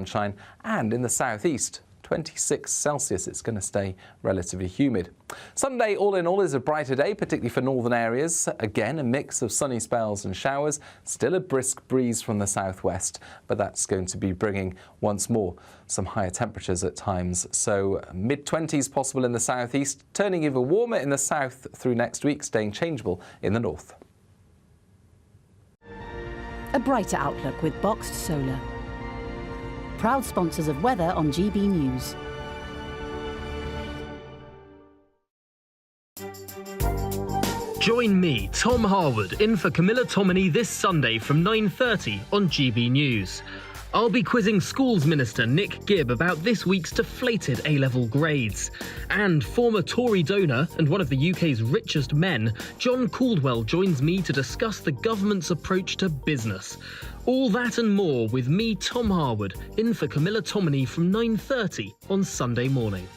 sunshine, and in the southeast, 26 Celsius. It's going to stay relatively humid. Sunday, all in all, is a brighter day, particularly for northern areas. Again, a mix of sunny spells and showers. Still a brisk breeze from the southwest, but that's going to be bringing once more some higher temperatures at times. So mid-20s possible in the southeast, turning even warmer in the south through next week, staying changeable in the north. A brighter outlook with Boxed Solar. Proud sponsors of weather on GB News. Join me, Tom Harwood, in for Camilla Tominey this Sunday from 9:30 on GB News. I'll be quizzing Schools Minister Nick Gibb about this week's deflated A-level grades. And former Tory donor and one of the UK's richest men, John Caldwell, joins me to discuss the government's approach to business. All that and more with me, Tom Harwood, in for Camilla Tominey from 9:30 on Sunday morning.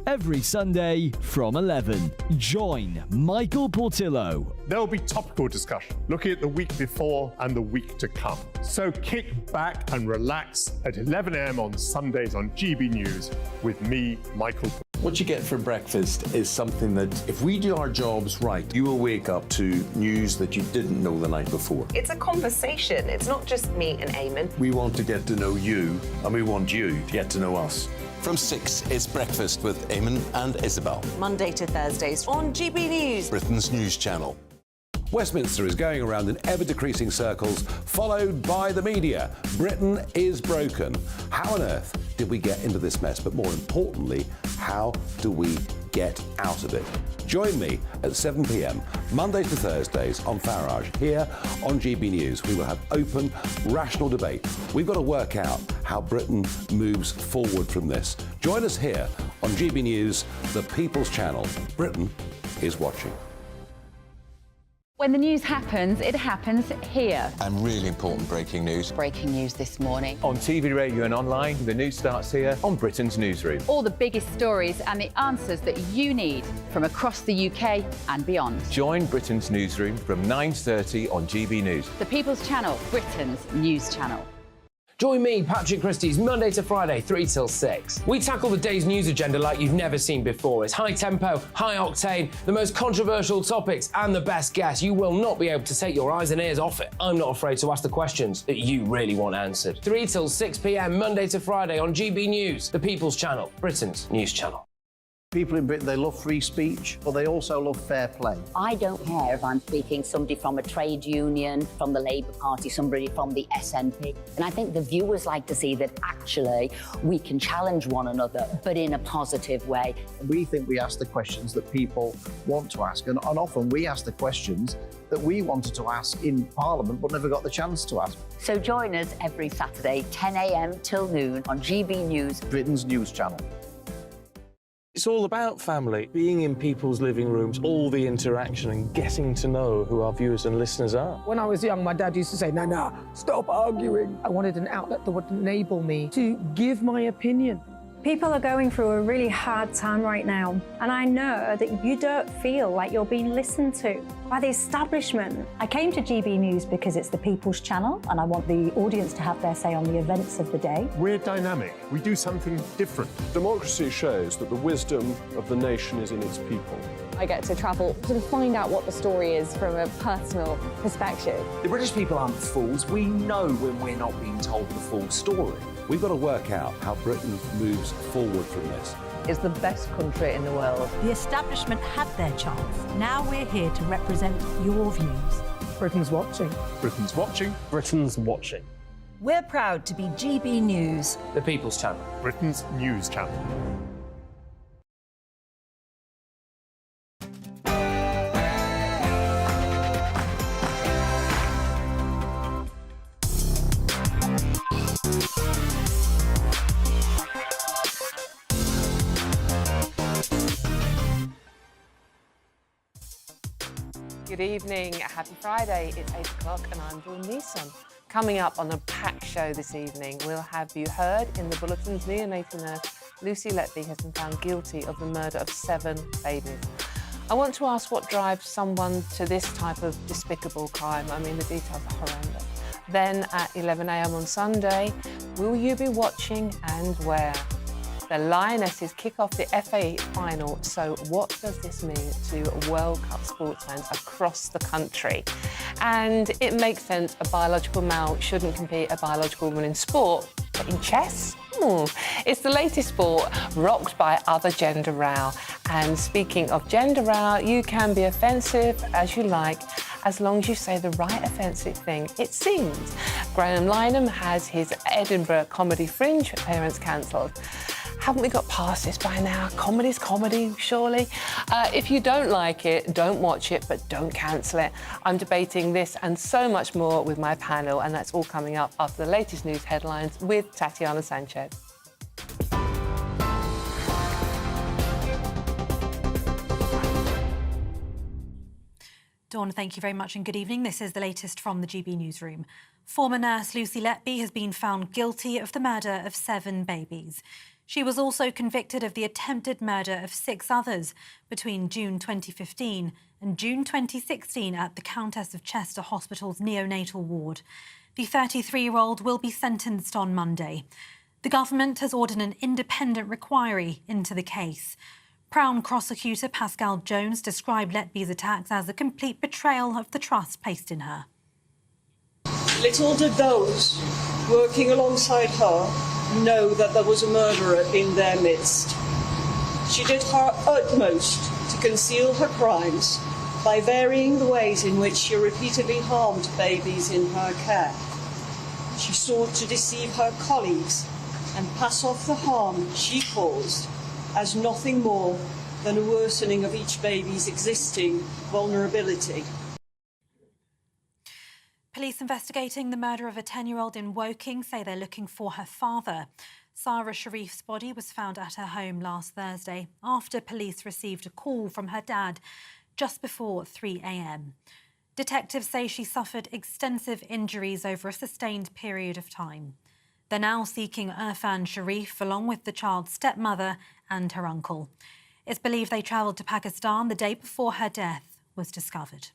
Every Sunday from 11, join Michael Portillo. There'll be topical discussion, looking at the week before and the week to come. So kick back and relax at 11 a.m. on Sundays on GB News with me, Michael Portillo. What you get for breakfast is something that, if we do our jobs right, you will wake up to news that you didn't know the night before. It's a conversation. It's not just me and Eamon. We want to get to know you, and we want you to get to know us. From 6, it's Breakfast with Eamon and Isabel. Monday to Thursdays on GB News, Britain's news channel. Westminster is going around in ever-decreasing circles, followed by the media. Britain is broken. How on earth did we get into this mess? But more importantly, how do we get out of it? Join me at 7 p.m, Mondays to Thursdays on Farage, here on GB News. We will have open, rational debate. We've got to work out how Britain moves forward from this. Join us here on GB News, the People's Channel. Britain is watching. When the news happens, it happens here. And really important breaking news. Breaking news this morning. On TV, radio and online, the news starts here on Britain's Newsroom. All the biggest stories and the answers that you need from across the UK and beyond. Join Britain's Newsroom from 9:30 on GB News. The People's Channel, Britain's news channel. Join me, Patrick Christie's, Monday to Friday, 3 till 6. We tackle the day's news agenda like you've never seen before. It's high tempo, high octane, the most controversial topics and the best guests. You will not be able to take your eyes and ears off it. I'm not afraid to ask the questions that you really want answered. 3 till 6 p.m, Monday to Friday on GB News, the People's Channel, Britain's news channel. People in Britain, they love free speech, but they also love fair play. I don't care if I'm speaking somebody from a trade union, from the Labour Party, somebody from the SNP. And I think the viewers like to see that actually we can challenge one another, but in a positive way. We think we ask the questions that people want to ask, and often we ask the questions that we wanted to ask in Parliament but never got the chance to ask. So join us every Saturday, 10 a.m. till noon on GB News, Britain's news channel. It's all about family, being in people's living rooms, all the interaction and getting to know who our viewers and listeners are. When I was young, my dad used to say, no, stop arguing. I wanted an outlet that would enable me to give my opinion. People are going through a really hard time right now, and I know that you don't feel like you're being listened to by the establishment. I came to GB News because it's the People's Channel, and I want the audience to have their say on the events of the day. We're dynamic. We do something different. Democracy shows that the wisdom of the nation is in its people. I get to travel to find out what the story is from a personal perspective. The British people aren't fools. We know when we're not being told the full story. We've got to work out how Britain moves forward from this. It's the best country in the world. The establishment had their chance. Now we're here to represent your views. Britain's watching. Britain's watching. Britain's watching. We're proud to be GB News, the People's Channel, Britain's news channel. Good evening, happy Friday. It's 8 o'clock and I'm Dawn Neeson. Coming up on a packed show this evening, we'll have you heard in the bulletins neonatal nurse Lucy Letby has been found guilty of the murder of 7 babies. I want to ask what drives someone to this type of despicable crime. I mean, the details are horrendous. Then at 11 a.m. on Sunday, will you be watching and where? The Lionesses kick off the FA final, so what does this mean to World Cup sports fans across the country? And it makes sense, a biological male shouldn't compete a biological woman in sport, but in chess? It's the latest sport rocked by other gender row. And speaking of gender row, you can be offensive as you like, as long as you say the right offensive thing, it seems. Graham Lynham has his Edinburgh Comedy Fringe appearance cancelled. Haven't we got past this by now? Comedy's comedy, surely? If you don't like it, don't watch it, but don't cancel it. I'm debating this and so much more with my panel, and that's all coming up after the latest news headlines with Tatiana Sanchez. Dawn, thank you very much and good evening. This is the latest from the GB newsroom. Former nurse Lucy Letby has been found guilty of the murder of 7 babies. She was also convicted of the attempted murder of 6 others between June 2015 and June 2016 at the Countess of Chester Hospital's neonatal ward. The 33-year-old will be sentenced on Monday. The government has ordered an independent inquiry into the case. Crown prosecutor Pascal Jones described Letby's attacks as a complete betrayal of the trust placed in her. Little did those working alongside her know that there was a murderer in their midst. She did her utmost to conceal her crimes by varying the ways in which she repeatedly harmed babies in her care. She sought to deceive her colleagues and pass off the harm she caused as nothing more than a worsening of each baby's existing vulnerability. Police investigating the murder of a 10-year-old in Woking say they're looking for her father. Sarah Sharif's body was found at her home last Thursday after police received a call from her dad just before 3 a.m. Detectives say she suffered extensive injuries over a sustained period of time. They're now seeking Irfan Sharif along with the child's stepmother and her uncle. It's believed they travelled to Pakistan the day before her death was discovered.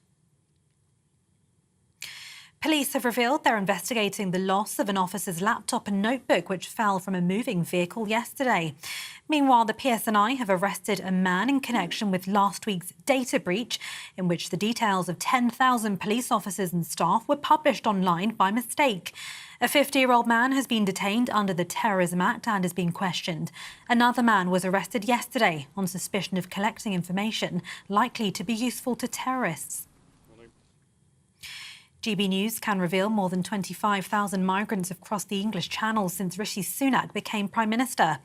Police have revealed they're investigating the loss of an officer's laptop and notebook which fell from a moving vehicle yesterday. Meanwhile, the PSNI have arrested a man in connection with last week's data breach in which the details of 10,000 police officers and staff were published online by mistake. A 50-year-old man has been detained under the Terrorism Act and is being questioned. Another man was arrested yesterday on suspicion of collecting information likely to be useful to terrorists. GB News can reveal more than 25,000 migrants have crossed the English Channel since Rishi Sunak became Prime Minister.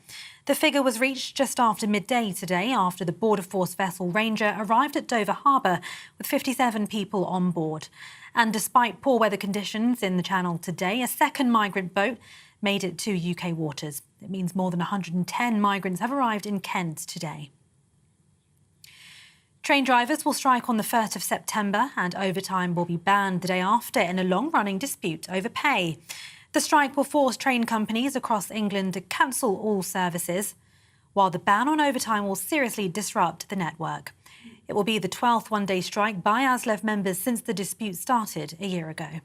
The figure was reached just after midday today after the Border Force vessel Ranger arrived at Dover Harbour with 57 people on board. And despite poor weather conditions in the Channel today, a second migrant boat made it to UK waters. It means more than 110 migrants have arrived in Kent today. Train drivers will strike on the 1st of September and overtime will be banned the day after in a long-running dispute over pay. The strike will force train companies across England to cancel all services, while the ban on overtime will seriously disrupt the network. It will be the 12th one-day strike by ASLEF members since the dispute started a year ago.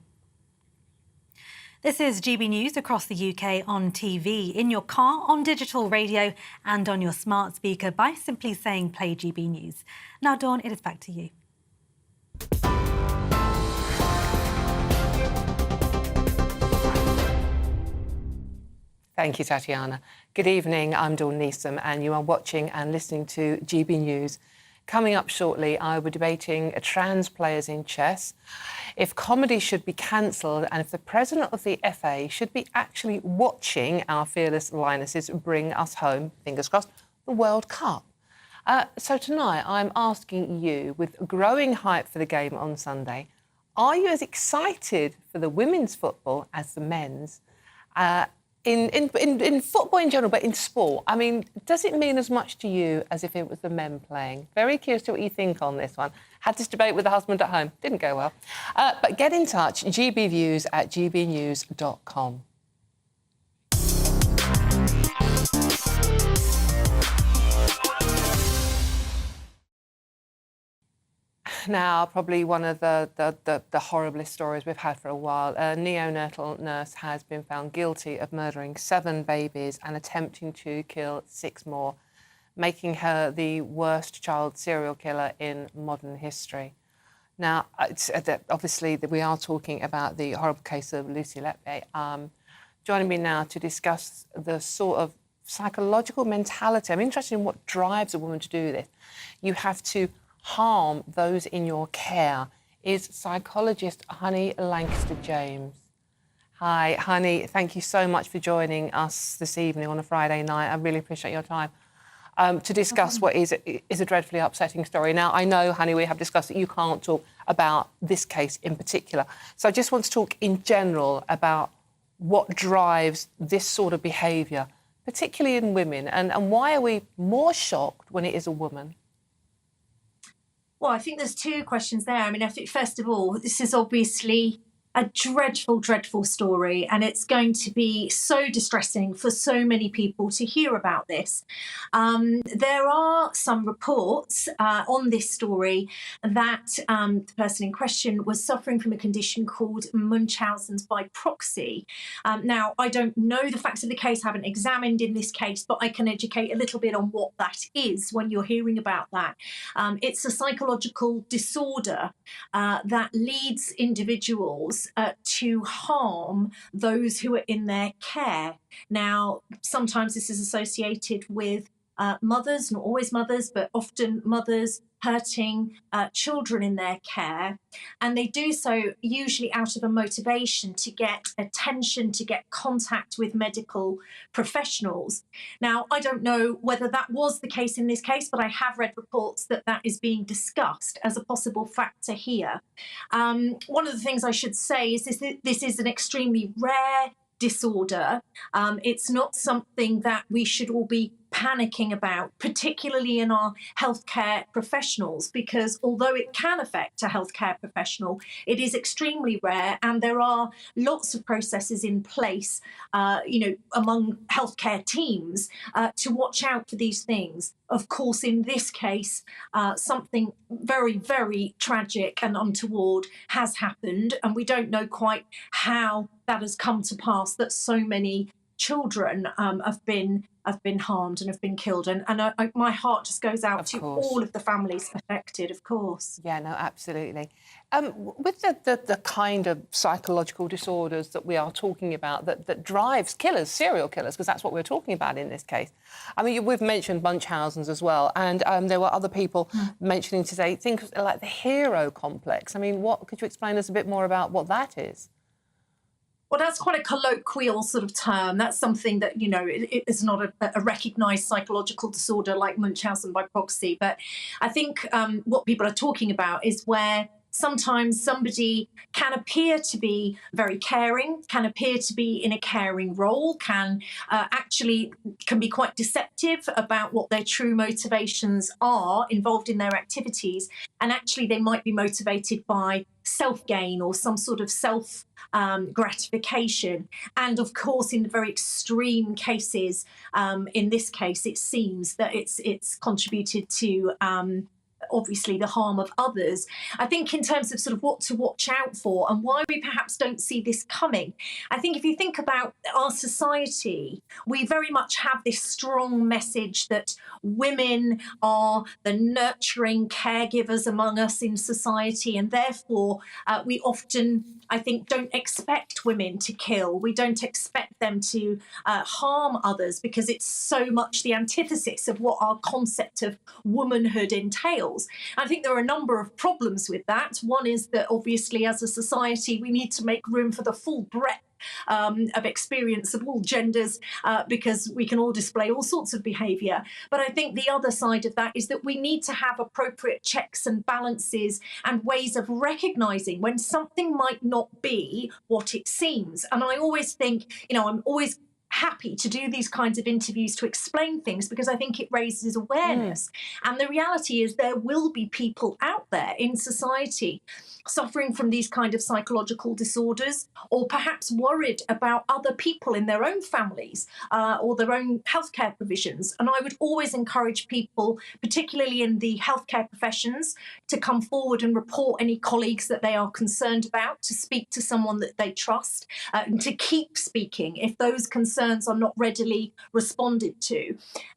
This is GB News across the UK on TV, in your car, on digital radio and on your smart speaker by simply saying play GB News. Now, Dawn, it is back to you. Thank you, Tatiana. Good evening, I'm Dawn Neeson and you are watching and listening to GB News. Coming up shortly, I will be debating trans players in chess, if comedy should be cancelled and if the president of the FA should be actually watching our fearless Lionesses bring us home, fingers crossed, the World Cup. So tonight, I'm asking you, with growing hype for the game on Sunday, are you as excited for the women's football as the men's? In football in general, but in sport, I mean, does it mean as much to you as if it was the men playing? Very curious to what you think on this one. Had this debate with the husband at home. Didn't go well. But get in touch, gbviews@gbnews.com. now probably one of the horriblest stories we've had for a while. A neonatal nurse has been found guilty of murdering 7 babies and attempting to kill 6 more, making her the worst child serial killer in modern history. Now, obviously, we are talking about the horrible case of Lucy Letby. Joining me now to discuss the sort of psychological mentality. I'm interested in what drives a woman to do this. You have to harm those in your care, is psychologist Honey Lancaster-James. Hi, Honey, thank you so much for joining us this evening on a Friday night. I really appreciate your time to discuss what is a dreadfully upsetting story. Now, I know, Honey, we have discussed that you can't talk about this case in particular. So I just want to talk in general about what drives this sort of behaviour, particularly in women, and why are we more shocked when it is a woman? Well, I think there's 2 questions there. I mean, I think, first of all, this is obviously a dreadful, dreadful story, and it's going to be so distressing for so many people to hear about this. There are some reports on this story that the person in question was suffering from a condition called Munchausen's by proxy. Now, I don't know the facts of the case, haven't examined in this case, but I can educate a little bit on what that is when you're hearing about that. It's a psychological disorder that leads individuals to harm those who are in their care. Now, sometimes this is associated with mothers, not always mothers, but often mothers hurting children in their care. And they do so usually out of a motivation to get attention, to get contact with medical professionals. Now, I don't know whether that was the case in this case, but I have read reports that that is being discussed as a possible factor here. One of the things I should say is this is an extremely rare disorder. It's not something that we should all be panicking about, particularly in our healthcare professionals, because although it can affect a healthcare professional, it is extremely rare, and there are lots of processes in place, among healthcare teams to watch out for these things. Of course, in this case, something very, very tragic and untoward has happened, and we don't know quite how that has come to pass, that so many children have been harmed and have been killed, and my heart just goes out to all of the families affected, of course. Yeah, no, absolutely. With the kind of psychological disorders that we are talking about that drives killers, serial killers, because that's what we're talking about in this case. I mean, we've mentioned Munchausen's as well, and there were other people mentioning today things like the hero complex. I mean, could you explain us a bit more about what that is? Well, that's quite a colloquial sort of term. That's something that, it is not a recognised psychological disorder like Munchausen by proxy. But I think what people are talking about is where sometimes somebody can appear to be very caring, can appear to be in a caring role, can be quite deceptive about what their true motivations are involved in their activities. And actually they might be motivated by self-gain or some sort of gratification. And of course, in the very extreme cases, in this case, it seems that it's contributed to obviously the harm of others. I think in terms of sort of what to watch out for and why we perhaps don't see this coming, I think if you think about our society, we very much have this strong message that women are the nurturing caregivers among us in society, and therefore we often, I think, don't expect women to kill. We don't expect them to harm others because it's so much the antithesis of what our concept of womanhood entails. I think there are a number of problems with that. One is that obviously as a society we need to make room for the full breadth of experience of all genders because we can all display all sorts of behaviour. But I think the other side of that is that we need to have appropriate checks and balances and ways of recognising when something might not be what it seems. And I always think, I'm always happy to do these kinds of interviews to explain things, because I think it raises awareness. And the reality is there will be people out there in society suffering from these kind of psychological disorders, or perhaps worried about other people in their own families or their own healthcare provisions. And I would always encourage people, particularly in the healthcare professions, to come forward and report any colleagues that they are concerned about, to speak to someone that they trust, and to keep speaking if those concerns are not readily responded to.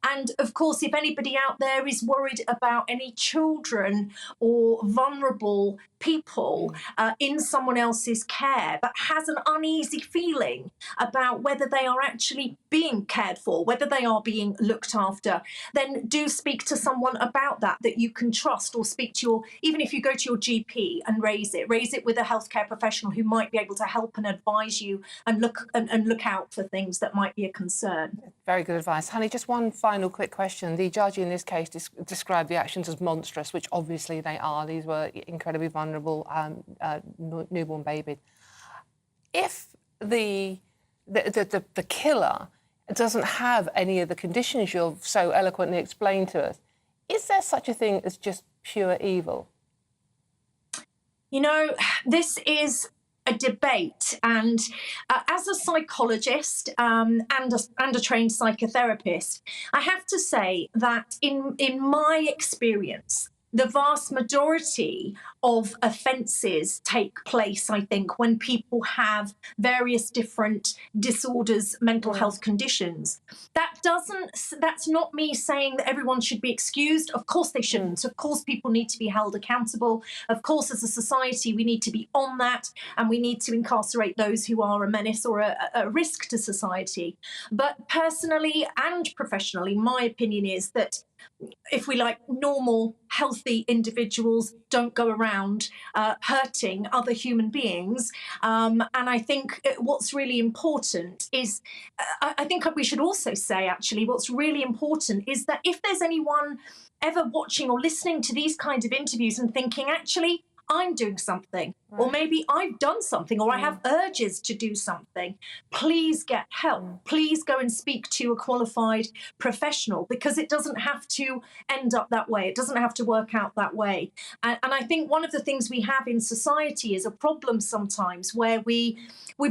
And of course, if anybody out there is worried about any children or vulnerable people in someone else's care, but has an uneasy feeling about whether they are actually being cared for, whether they are being looked after, then do speak to someone about that you can trust, or speak to your, even if you go to your GP and raise it with a healthcare professional who might be able to help and advise you and look out for things that might be a concern. Very good advice. Honey, just one final quick question. The judge in this case described the actions as monstrous, which obviously they are. These were incredibly vulnerable newborn babies. If the killer doesn't have any of the conditions you've so eloquently explained to us, is there such a thing as just pure evil? You know, this is a debate, and as a psychologist and a trained psychotherapist, I have to say that in my experience, the vast majority of offences take place, I think, when people have various different disorders, mental health conditions. That's not me saying that everyone should be excused. Of course they shouldn't. Of course people need to be held accountable. Of course, as a society, we need to be on that, and we need to incarcerate those who are a menace or a risk to society. But personally and professionally, my opinion is that if we like, normal, healthy individuals don't go around hurting other human beings. And I think what's really important is, I think we should also say, actually, what's really important is that if there's anyone ever watching or listening to these kinds of interviews and thinking, actually, I'm doing something, or maybe I've done something, or I have urges to do something, please get help. Please go and speak to a qualified professional, because it doesn't have to end up that way. It doesn't have to work out that way. And I think one of the things we have in society is a problem sometimes where we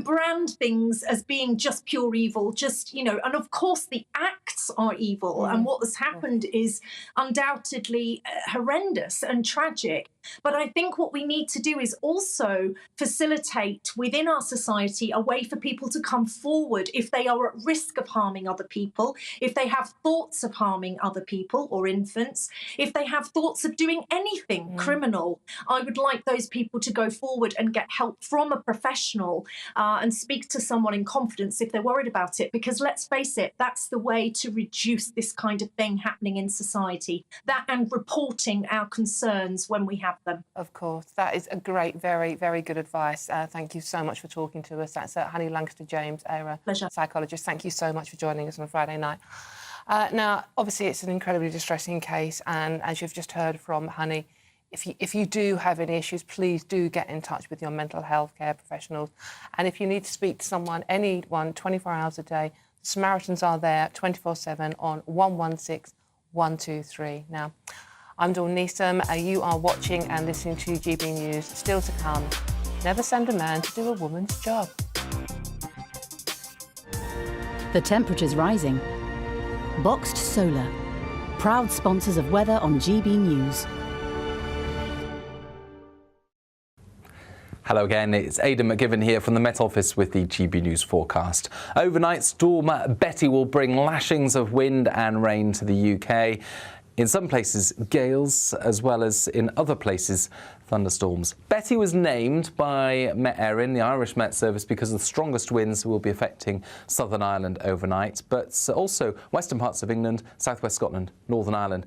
brand things as being just pure evil, just, you know, and of course the acts are evil, and what has happened is undoubtedly horrendous and tragic. But I think what we need to do is also facilitate within our society a way for people to come forward if they are at risk of harming other people, if they have thoughts of harming other people or infants, if they have thoughts of doing anything criminal. I would like those people to go forward and get help from a professional and speak to someone in confidence if they're worried about it, because let's face it, that's the way to reduce this kind of thing happening in society, that and reporting our concerns when we have them. Of course, that is a great, very, very good advice. Thank you so much for talking to us. That's Honey Lancaster-James, a psychologist. Thank you so much for joining us on a Friday night. Now, obviously, it's an incredibly distressing case, and as you've just heard from Honey, if you do have any issues, please do get in touch with your mental health care professionals. And if you need to speak to someone, anyone, 24 hours a day, the Samaritans are there 24/7 on 116 123. Now, I'm Dawn Neeson. You are watching and listening to GB News. Still to come, never send a man to do a woman's job. The temperature's rising. Boxed Solar, proud sponsors of weather on GB News. Hello again, it's Aidan McGivern here from the Met Office with the GB News forecast. Overnight, storm Betty will bring lashings of wind and rain to the UK. In some places, gales, as well as in other places, thunderstorms. Betty was named by Met Erin, the Irish Met Service, because the strongest winds will be affecting Southern Ireland overnight, but also western parts of England, southwest Scotland, Northern Ireland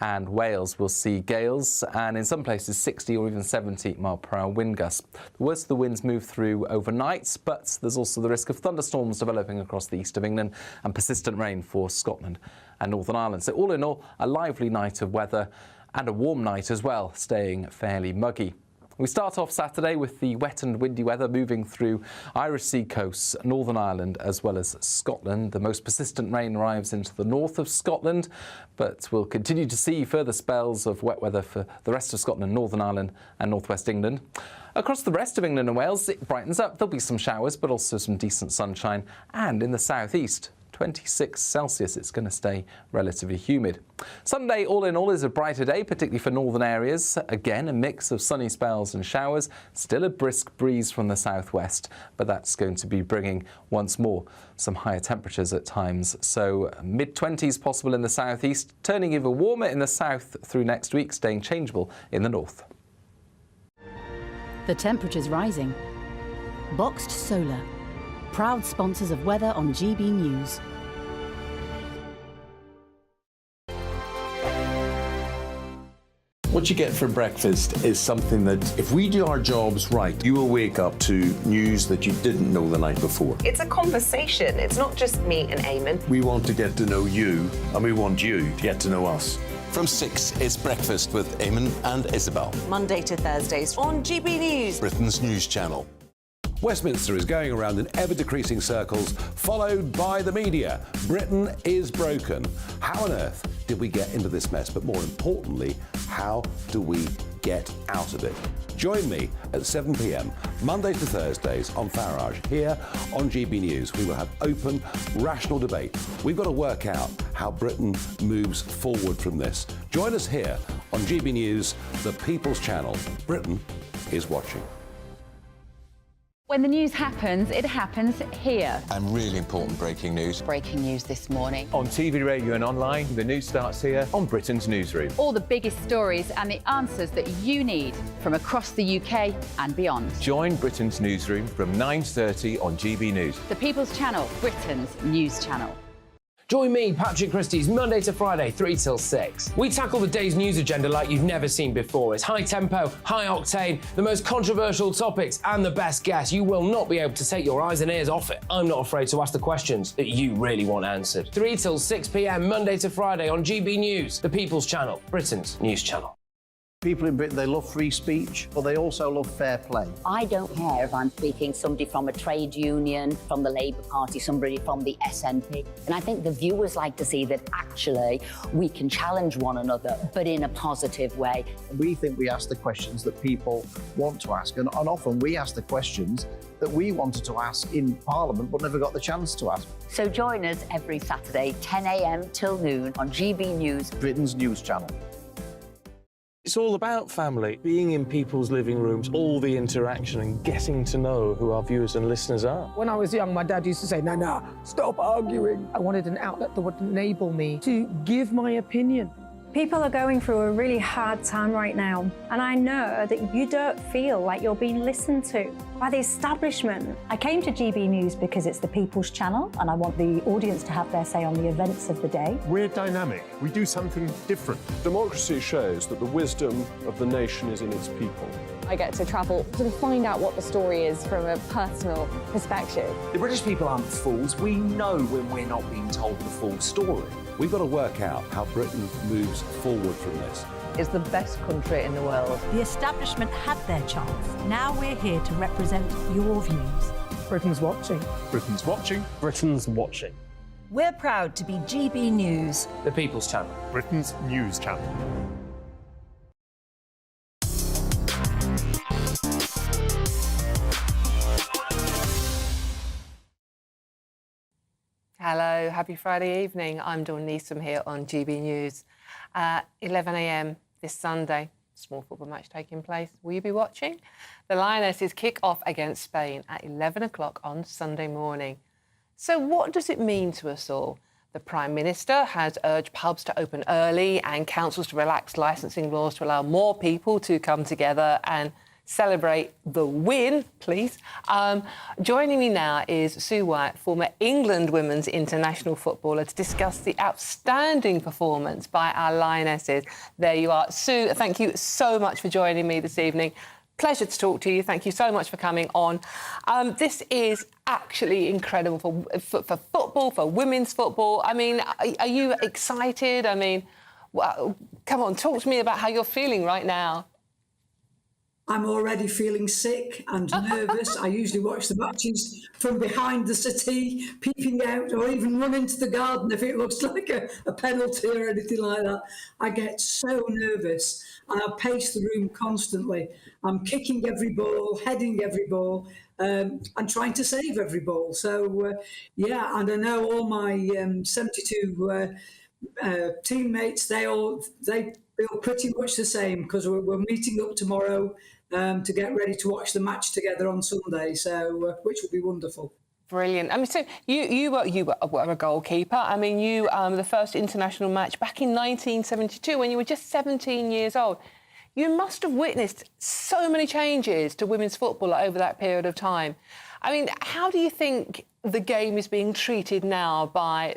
and Wales will see gales, and in some places 60 or even 70 mile/hour wind gusts. The worst of the winds move through overnight, but there's also the risk of thunderstorms developing across the east of England and persistent rain for Scotland and Northern Ireland. So all in all, a lively night of weather and a warm night as well, staying fairly muggy. We start off Saturday with the wet and windy weather moving through Irish Sea coasts, Northern Ireland as well as Scotland. The most persistent rain arrives into the north of Scotland, but we'll continue to see further spells of wet weather for the rest of Scotland, Northern Ireland and northwest England. Across the rest of England and Wales, it brightens up. There'll be some showers, but also some decent sunshine. And in the southeast, 26 Celsius, it's going to stay relatively humid. Sunday, all in all, is a brighter day, particularly for northern areas. Again, a mix of sunny spells and showers. Still a brisk breeze from the southwest, but that's going to be bringing once more some higher temperatures at times. So mid-20s possible in the southeast, turning even warmer in the south through next week, staying changeable in the north. The temperature's rising. Boxed Solar, proud sponsors of weather on GBNews. What you get for breakfast is something that, if we do our jobs right, you will wake up to news that you didn't know the night before. It's a conversation. It's not just me and Eamon. We want to get to know you, and we want you to get to know us. From 6, it's Breakfast with Eamon and Isabel. Monday to Thursdays on GB News, Britain's news channel. Westminster is going around in ever-decreasing circles, followed by the media. Britain is broken. How on earth did we get into this mess? But more importantly, how do we get out of it? Join me at 7 p.m, Mondays to Thursdays on Farage, here on GB News. We will have open, rational debate. We've got to work out how Britain moves forward from this. Join us here on GB News, the People's Channel. Britain is watching. When the news happens, it happens here. And really important breaking news. Breaking news this morning. On TV, radio and online, the news starts here on Britain's newsroom. All the biggest stories and the answers that you need from across the UK and beyond. Join Britain's newsroom from 9:30 on GB News. The People's Channel, Britain's news channel. Join me, Patrick Christie's, Monday to Friday, 3 till 6. We tackle the day's news agenda like you've never seen before. It's high tempo, high octane, the most controversial topics and the best guests. You will not be able to take your eyes and ears off it. I'm not afraid to ask the questions that you really want answered. 3 till 6 p.m, Monday to Friday on GB News, the People's Channel, Britain's news channel. People in Britain, they love free speech, but they also love fair play. I don't care if I'm speaking somebody from a trade union, from the Labour Party, somebody from the SNP. And I think the viewers like to see that actually we can challenge one another, but in a positive way. We think we ask the questions that people want to ask, and often we ask the questions that we wanted to ask in Parliament but never got the chance to ask. So join us every Saturday, 10 a.m. till noon on GB News, Britain's news channel. It's all about family, being in people's living rooms, all the interaction and getting to know who our viewers and listeners are. When I was young, my dad used to say, no, stop arguing. I wanted an outlet that would enable me to give my opinion. People are going through a really hard time right now, and I know that you don't feel like you're being listened to by the establishment. I came to GB News because it's the People's Channel, and I want the audience to have their say on the events of the day. We're dynamic. We do something different. Democracy shows that the wisdom of the nation is in its people. I get to travel to find out what the story is from a personal perspective. The British people aren't fools. We know when we're not being told the full story. We've got to work out how Britain moves forward from this. It's the best country in the world. The establishment had their chance. Now we're here to represent your views. Britain's watching. Britain's watching. Britain's watching. We're proud to be GB News, The People's Channel, Britain's news channel. Hello, happy Friday evening. I'm Dawn Neeson here on GB News. 11 a.m. this Sunday, small football match taking place. Will you be watching? The Lionesses kick off against Spain at 11 o'clock on Sunday morning. So what does it mean to us all? The Prime Minister has urged pubs to open early and councils to relax licensing laws to allow more people to come together and celebrate the win, please. Joining me now is Sue White, former England women's international footballer, to discuss the outstanding performance by our Lionesses. There you are. Sue, thank you so much for joining me this evening. Pleasure to talk to you. Thank you so much for coming on. This is actually incredible for football, for women's football. I mean, are you excited? I mean, well, come on, talk to me about how you're feeling right now. I'm already feeling sick and nervous. I usually watch the matches from behind the settee, peeping out, or even run into the garden if it looks like a penalty or anything like that. I get so nervous and I pace the room constantly. I'm kicking every ball, heading every ball, and trying to save every ball. So, yeah, and I know all my 72 teammates, they feel pretty much the same because we're meeting up tomorrow to get ready to watch the match together on Sunday, so which will be wonderful. Brilliant. I mean, so you were a goalkeeper. I mean, you the first international match back in 1972 when you were just 17 years old. You must have witnessed so many changes to women's football over that period of time. I mean, how do you think the game is being treated now by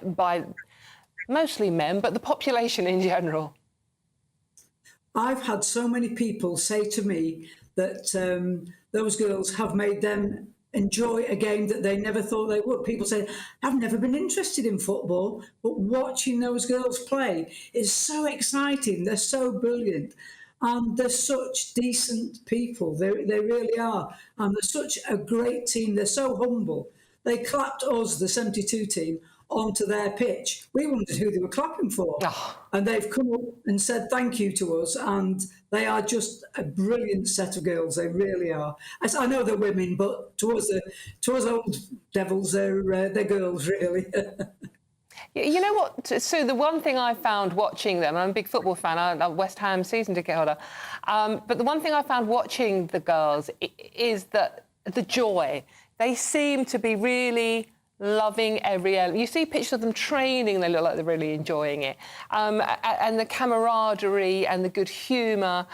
mostly men, but the population in general? I've had so many people say to me that those girls have made them enjoy a game that they never thought they would. People say, I've never been interested in football, but watching those girls play is so exciting. They're so brilliant. And they're such decent people. They really are. And they're such a great team. They're so humble. They clapped us, the 72 team, onto their pitch. We wondered who they were clapping for. And they've come up and said thank you to us. And they are just a brilliant set of girls. They really are. I know they're women, but to us old devils, they're girls, really. You know what, Sue, the one thing I found watching them, I'm a big football fan, I'm a West Ham season ticket holder, but the one thing I found watching the girls is that the joy. They seem to be really loving every element. You see pictures of them training, they look like they're really enjoying it. And the camaraderie and the good humour,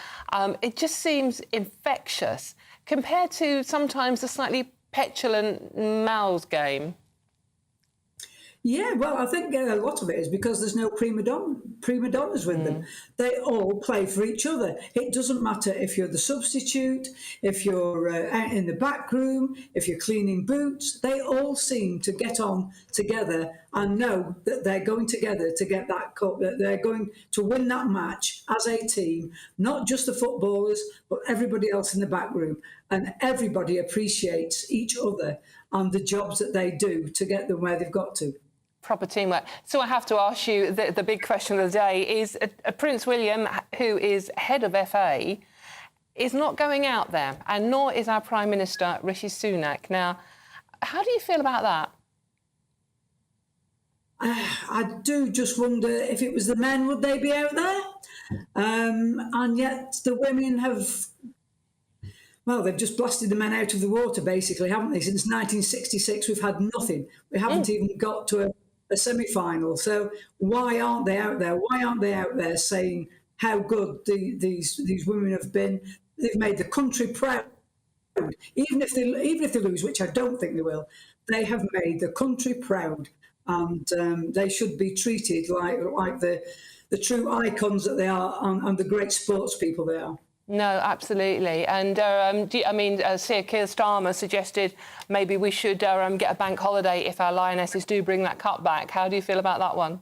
it just seems infectious compared to sometimes the slightly petulant males game. Yeah, well, I think a lot of it is because there's no prima donnas with them. They all play for each other. It doesn't matter if you're the substitute, if you're out in the back room, if you're cleaning boots. They all seem to get on together and know that they're going together to get that cup, that they're going to win that match as a team, not just the footballers, but everybody else in the back room. And everybody appreciates each other and the jobs that they do to get them where they've got to. Proper teamwork. So I have to ask you, the big question of the day is Prince William, who is head of FA, is not going out there, and nor is our Prime Minister, Rishi Sunak. Now, how do you feel about that? I do just wonder if it was the men, would they be out there? And yet the women have... Well, they've just blasted the men out of the water, basically, haven't they? Since 1966, we've had nothing. We haven't even got to a semi-final. So why aren't they out there? Why aren't they out there saying how good these women have been? They've made the country proud. Even if they lose, which I don't think they will, they have made the country proud, and they should be treated like the true icons that they are, and the great sports people they are. No, absolutely. And, Sir Keir Starmer suggested maybe we should get a bank holiday if our Lionesses do bring that cup back. How do you feel about that one?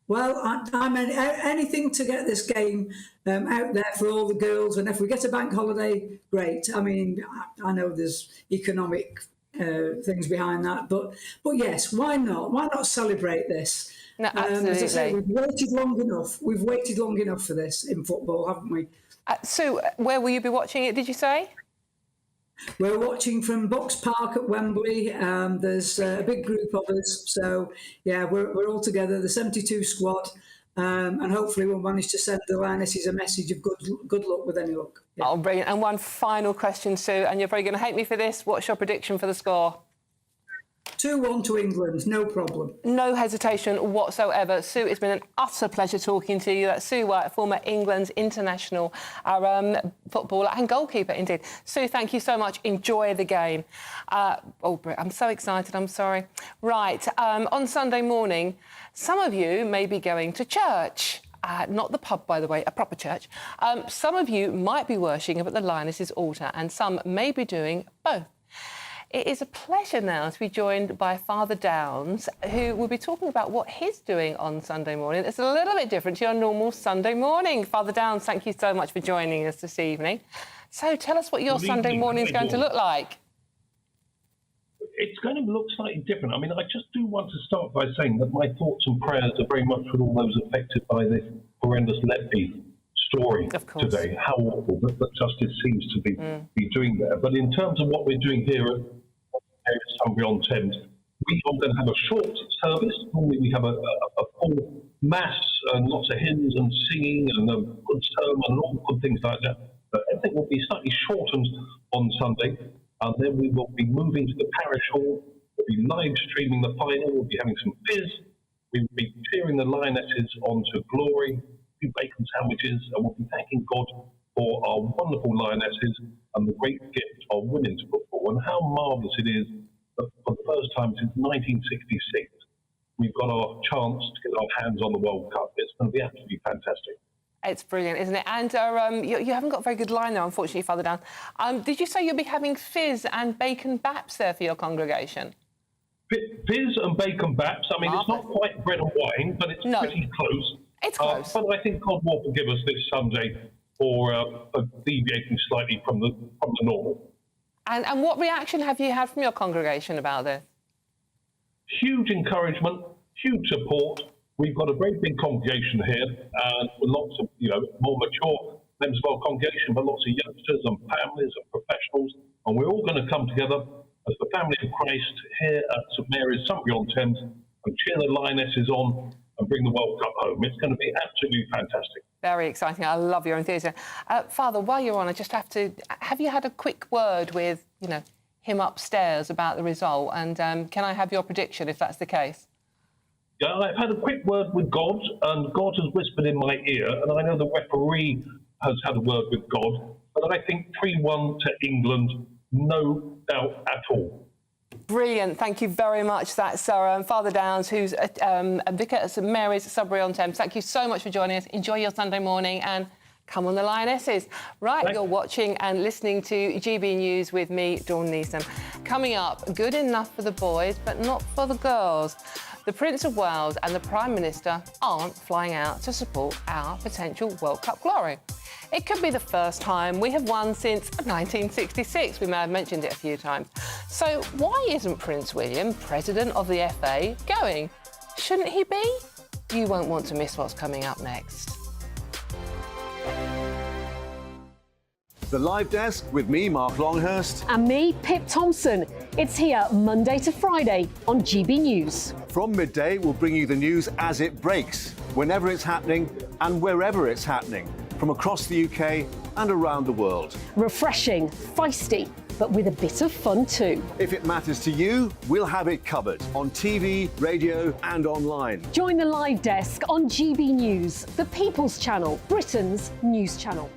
Well, I mean, anything to get this game out there for all the girls. And if we get a bank holiday, great. I mean, I know there's economic things behind that. But yes, why not? Why not celebrate this? No, absolutely. As I say, we've waited long enough. We've waited long enough for this in football, haven't we? So, where will you be watching it, did you say? We're watching from Box Park at Wembley. There's a big group of us. So, yeah, we're all together, the 72 squad. And hopefully we'll manage to send the Lionesses a message of good luck with any luck. Yeah. Oh, brilliant. And one final question, Sue, and you're probably going to hate me for this. What's your prediction for the score? 2-1 to England, no problem. No hesitation whatsoever. Sue, it's been an utter pleasure talking to you. That's Sue White, former England's international footballer and goalkeeper, indeed. Sue, thank you so much. Enjoy the game. I'm so excited, I'm sorry. Right, on Sunday morning, some of you may be going to church. Not the pub, by the way, a proper church. Some of you might be worshipping at the Lionesses altar, and some may be doing both. It is a pleasure now to be joined by Father Downs, who will be talking about what he's doing on Sunday morning. It's a little bit different to your normal Sunday morning. Father Downs, thank you so much for joining us this evening. So tell us what your Sunday morning is going to look like. It's going to look slightly different. I mean, I just do want to start by saying that my thoughts and prayers are very much with all those affected by this horrendous Letby story today. How awful that justice seems to be doing there. But in terms of what we're doing here at Sunbury-on-Thames, we are going to have a short service. Normally we have a full mass and lots of hymns and singing and a good sermon and all good things like that. But everything will be slightly shortened on Sunday, and then we will be moving to the parish hall. We'll be live streaming the final. We'll be having some fizz. We will be cheering the Lionesses onto glory, a few bacon sandwiches, and we'll be thanking God for our wonderful Lionesses and the great gift of women's football, and how marvellous it is that for the first time since 1966, we've got our chance to get our hands on the World Cup. It's going to be absolutely fantastic. It's brilliant, isn't it? And you haven't got a very good line there, unfortunately, Father Down. Did you say you'll be having fizz and bacon baps there for your congregation? Fizz and bacon baps. I mean, it's not quite bread and wine, but it's pretty close. It's close. But I think God will forgive us this Sunday for deviating slightly from the normal. And what reaction have you had from your congregation about this? Huge encouragement, huge support. We've got a very big congregation here, and lots of more mature members of our congregation, but lots of youngsters and families and professionals, and we're all going to come together as the family of Christ here at St Mary's, Sunbury-on-Thames, and cheer the Lionesses on and bring the World Cup home. It's going to be absolutely fantastic. Very exciting. I love your enthusiasm. Father, while you're on, I just have you had a quick word with, him upstairs about the result? And can I have your prediction if that's the case? Yeah, I've had a quick word with God, and God has whispered in my ear, and I know the referee has had a word with God, but I think 3-1 to England, no doubt at all. Brilliant. Thank you very much. That's Father Downs, who's a vicar at St Mary's, Sunbury-on-Thames. Thank you so much for joining us. Enjoy your Sunday morning and come on the Lionesses. Right, You're watching and listening to GB News with me, Dawn Neeson. Coming up, good enough for the boys, but not for the girls. The Prince of Wales and the Prime Minister aren't flying out to support our potential World Cup glory. It could be the first time we have won since 1966. We may have mentioned it a few times. So why isn't Prince William, President of the FA, going? Shouldn't he be? You won't want to miss what's coming up next. The Live Desk with me, Mark Longhurst. And me, Pip Thompson. It's here Monday to Friday on GB News. From midday, we'll bring you the news as it breaks, whenever it's happening and wherever it's happening, from across the UK and around the world. Refreshing, feisty, but with a bit of fun too. If it matters to you, we'll have it covered on TV, radio and online. Join the Live Desk on GB News, the People's Channel, Britain's news channel.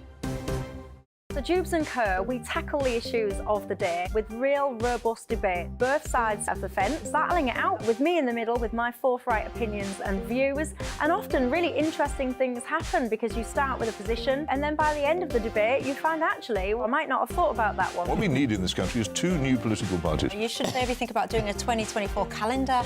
So Jubes and Kerr, we tackle the issues of the day with real robust debate, both sides of the fence, battling it out with me in the middle with my forthright opinions and views. And often really interesting things happen because you start with a position and then by the end of the debate you find actually, I might not have thought about that one. What we need in this country is 2 new political parties. You should maybe think about doing a 2024 calendar.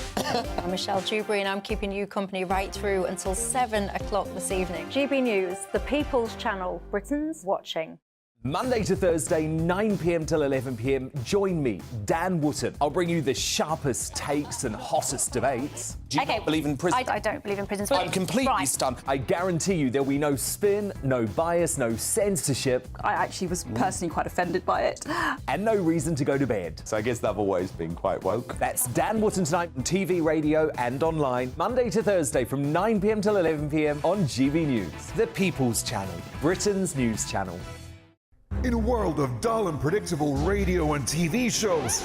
I'm Michelle Dewberry and I'm keeping you company right through until 7 o'clock this evening. GB News, the People's Channel, Britain's watching. Monday to Thursday, 9 p.m. till 11 p.m. Join me, Dan Wootton. I'll bring you the sharpest takes and hottest debates. Do you not believe in prisons? I don't believe in prisons. I'm completely stunned. I guarantee you there'll be no spin, no bias, no censorship. I actually was personally quite offended by it. And no reason to go to bed. So I guess they've always been quite woke. That's Dan Wootton tonight on TV, radio and online. Monday to Thursday from 9 p.m. till 11 p.m. on GB News. The People's Channel, Britain's news channel. In a world of dull and predictable radio and TV shows.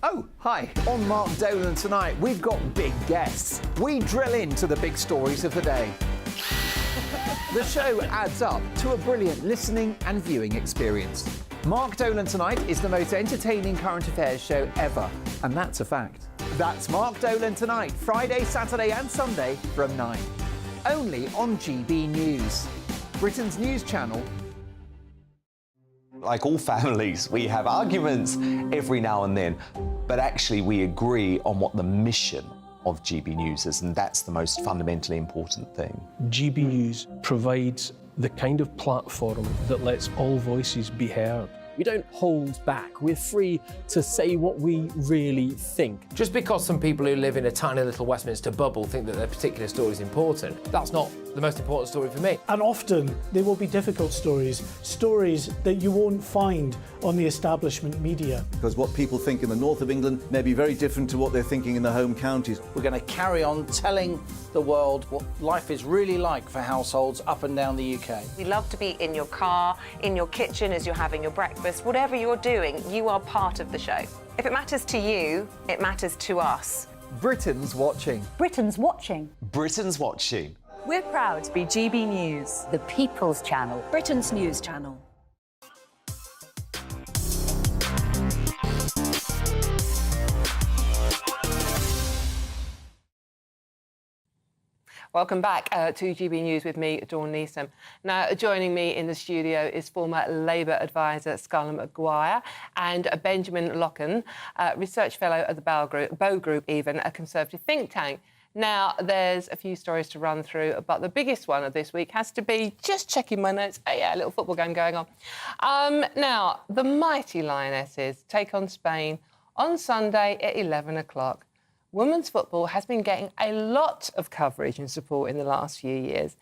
Oh, hi. On Mark Dolan tonight, we've got big guests. We drill into the big stories of the day. The show adds up to a brilliant listening and viewing experience. Mark Dolan Tonight is the most entertaining current affairs show ever, and that's a fact. That's Mark Dolan Tonight, Friday, Saturday and Sunday from 9. Only on GB News, Britain's news channel. Like all families, we have arguments every now and then, but actually we agree on what the mission of GB News is, and that's the most fundamentally important thing. GB News provides the kind of platform that lets all voices be heard. We don't hold back. We're free to say what we really think. Just because some people who live in a tiny little Westminster bubble think that their particular story is important, that's not the most important story for me. And often they will be difficult stories, stories that you won't find on the establishment media. Because what people think in the north of England may be very different to what they're thinking in the home counties. We're going to carry on telling the world what life is really like for households up and down the UK. We love to be in your car, in your kitchen as you're having your breakfast. Whatever you're doing, you are part of the show. If it matters to you, it matters to us. Britain's watching. Britain's watching. Britain's watching. We're proud to be GB News, the People's Channel, Britain's news channel. Welcome back to GB News with me, Dawn Neeson. Now, joining me in the studio is former Labour advisor Scarlett Maguire and Benjamin Locken, research fellow at the Bow Group, even a Conservative think tank. Now, there's a few stories to run through, but the biggest one of this week has to be, just checking my notes, oh yeah, a little football game going on. Now, the mighty Lionesses take on Spain on Sunday at 11 o'clock. Women's football has been getting a lot of coverage and support in the last few years,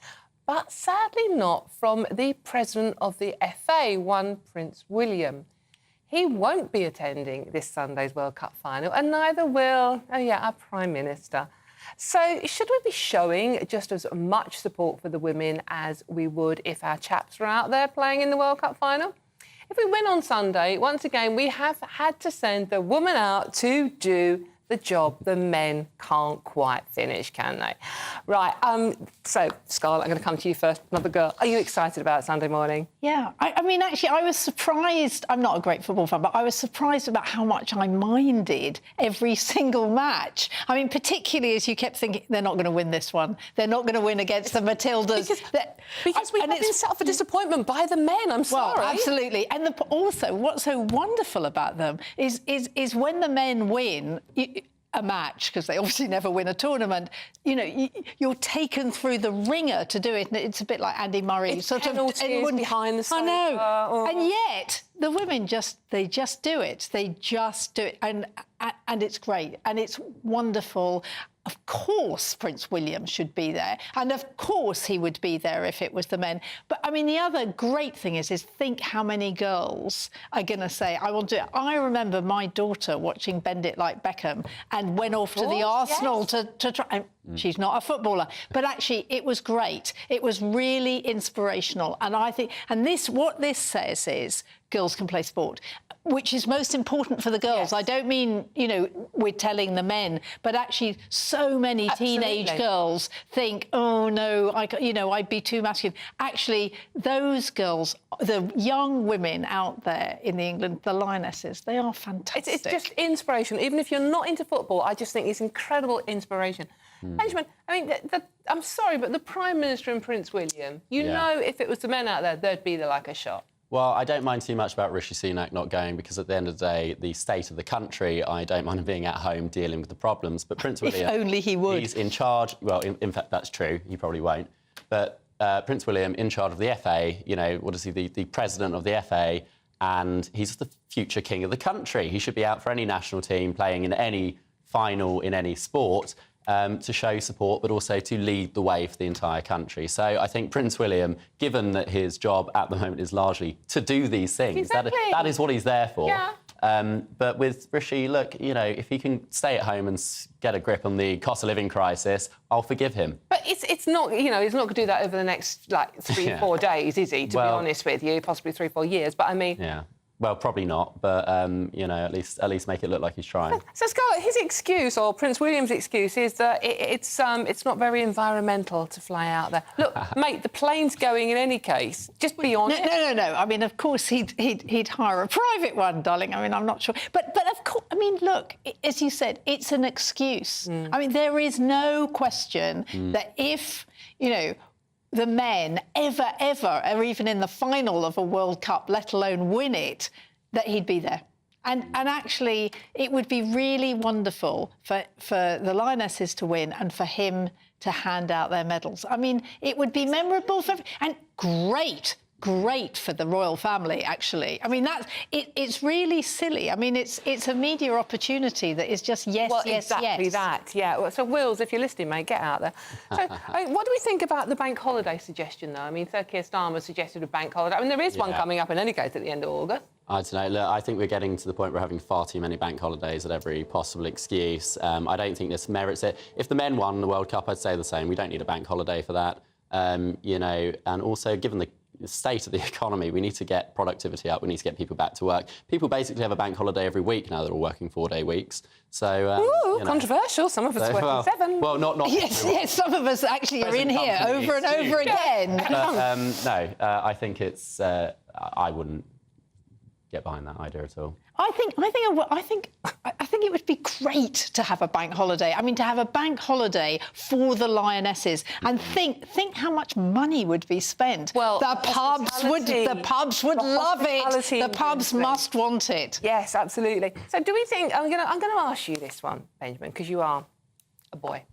but sadly not from the president of the FA, one Prince William. He won't be attending this Sunday's World Cup final, and neither will, our Prime Minister. So should we be showing just as much support for the women as we would if our chaps were out there playing in the World Cup final? If we win on Sunday, once again, we have had to send the woman out to do the job the men can't quite finish, can they? Right, so, Scarlett, I'm going to come to you first, another girl. Are you excited about Sunday morning? Yeah, I mean, actually, I was surprised. I'm not a great football fan, but I was surprised about how much I minded every single match. I mean, particularly as you kept thinking, they're not going to win this one. They're not going to win against the Matildas. Because we have been set up for disappointment by the men, I'm sorry. Well, absolutely. And also, what's so wonderful about them is when the men win... a match, because they obviously never win a tournament, you know, you're taken through the ringer to do it. And it's a bit like Andy Murray. It's sort of behind the sofa. I know. And yet, the women they just do it. They just do it. And it's great. And it's wonderful. Of course, Prince William should be there. And of course, he would be there if it was the men. But, I mean, the other great thing is think how many girls are going to say, I want to do it. I remember my daughter watching Bend It Like Beckham and went off to the Arsenal to try. She's not a footballer. But actually, it was great. It was really inspirational. And I think, what this says is girls can play sport, which is most important for the girls. Yes. I don't mean, you know, we're telling the men, but actually so many teenage girls think, oh, no, I'd be too masculine. Actually, those girls, the young women out there in England, the Lionesses, they are fantastic. It's just inspiration. Even if you're not into football, I just think it's incredible inspiration. Benjamin, I mean, I'm sorry, but the Prime Minister and Prince William, you know if it was the men out there, they'd be there like a shot. Well, I don't mind too much about Rishi Sunak not going because at the end of the day, the state of the country, I don't mind him being at home dealing with the problems. But Prince William... If only he would. He's in charge... Well, in fact, that's true. He probably won't. But Prince William, in charge of the FA, you know, what is he, the president of the FA, and he's the future king of the country. He should be out for any national team, playing in any final in any sport, to show support, but also to lead the way for the entire country. So I think Prince William, given that his job at the moment is largely to do these things, that is what he's there for. Yeah. But with Rishi, look, you know, if he can stay at home and get a grip on the cost of living crisis, I'll forgive him. But it's not, you know, he's not going to do that over the next, 3-4 days, is he, to be honest with you? Possibly 3-4 years, but I mean... Yeah. Well, probably not, but, you know, at least make it look like he's trying. So, Scarlett, his excuse, or Prince William's excuse, is that it's not very environmental to fly out there. Look, mate, the plane's going in any case. Just be honest. No. I mean, of course, he'd hire a private one, darling. I mean, I'm not sure. But of course, I mean, look, as you said, it's an excuse. I mean, there is no question that if, you know, the men ever, or even in the final of a World Cup, let alone win it, that he'd be there. And actually, it would be really wonderful for the Lionesses to win and for him to hand out their medals. I mean, it would be memorable and great for the royal family, actually. I mean, it's really silly. I mean, it's a media opportunity that is just yes. Exactly that, yeah. Well, so, Wills, if you're listening, mate, get out there. So, what do we think about the bank holiday suggestion, though? I mean, Sir Keir Starmer suggested a bank holiday. I mean, there is one coming up in any case at the end of August. I don't know. Look, I think we're getting to the point where we're having far too many bank holidays at every possible excuse. I don't think this merits it. If the men won the World Cup, I'd say the same. We don't need a bank holiday for that. You know, and also, given the state of the economy, we need to get productivity up. We need to get people back to work. People basically have a bank holiday every week now. They're all working 4-day weeks. So, you know. Controversial. Some of us work 7. Well, not. Yes, some of us actually are in here over and over again. No, I think it's. I wouldn't get behind that idea at all. I think it would be great to have a bank holiday. I mean, to have a bank holiday for the Lionesses, and think how much money would be spent. Well, the pubs would love it. The pubs must want it. Yes, absolutely. So, do we think? I'm going to ask you this one, Benjamin, because you are a boy.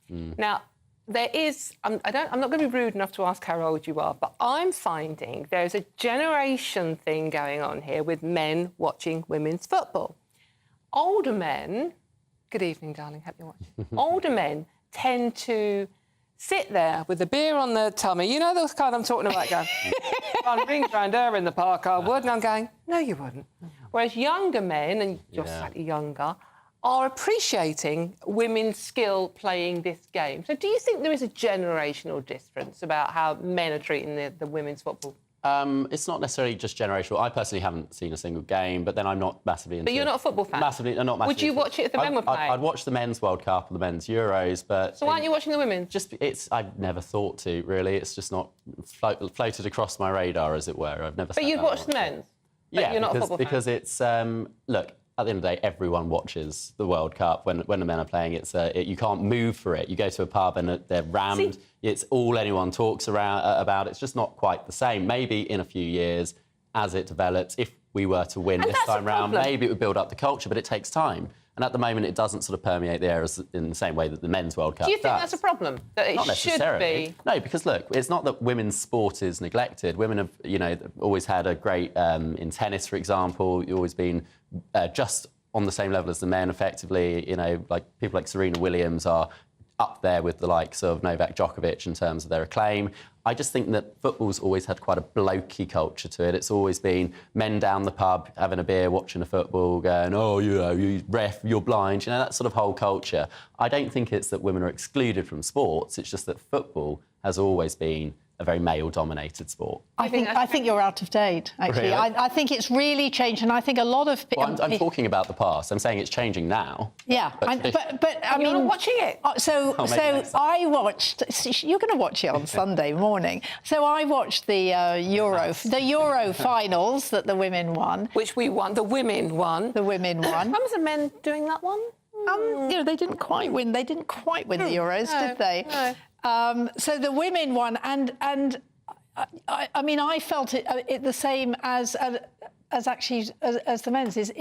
Now, there is. I'm not going to be rude enough to ask how old you are, but I'm finding there's a generation thing going on here with men watching women's football. Older men, good evening, darling, hope you're watching. Older men tend to sit there with a beer on their tummy. You know those kind I'm talking about, going, run rings round her in the park, I would. And I'm going, no, you wouldn't. Whereas younger men, and you're slightly younger, are appreciating women's skill playing this game. So do you think there is a generational difference about how men are treating the women's football? It's not necessarily just generational. I personally haven't seen a single game, but then I'm not massively into. But you're not a football fan? Not massively. Would you watch it if the men were playing? I'd watch the men's World Cup or the men's Euros, but... So why aren't you watching the women's? I've never thought to, really. It's just not floated across my radar, as it were. I've never... But you'd watch the men's? Yeah, you're not a football fan? because it's... look, at the end of the day, everyone watches the World Cup. When the men are playing, you can't move for it. You go to a pub and they're rammed. It's all anyone talks about. It's just not quite the same. Maybe in a few years, as it develops, if we were to win this time round, maybe it would build up the culture, but it takes time. And at the moment, it doesn't sort of permeate the air in the same way that the men's World Cup does. Do you think that's a problem? That it not necessarily. Should be? No, because, look, it's not that women's sport is neglected. Women have, always had a great... in tennis, for example, always been just on the same level as the men, effectively. Like people like Serena Williams are up there with the likes of Novak Djokovic in terms of their acclaim. I just think that football's always had quite a blokey culture to it. It's always been men down the pub, having a beer, watching a football, going, oh, you ref, you're blind, that sort of whole culture. I don't think it's that women are excluded from sports. It's just that football has always been a very male-dominated sport. I think you're out of date, actually. Really? I think it's really changed, and I think a lot of... Well, I'm talking about the past. I'm saying it's changing now. Yeah, but I mean... You're not watching it? So I watched... You're going to watch it on Sunday morning. So I watched the Euro finals that the women won. Which we won. The women won. The women won. How was the men doing that one? They didn't quite win. They didn't quite win the Euros, did they? No. So the women won, and I mean, I felt it the same as the men's.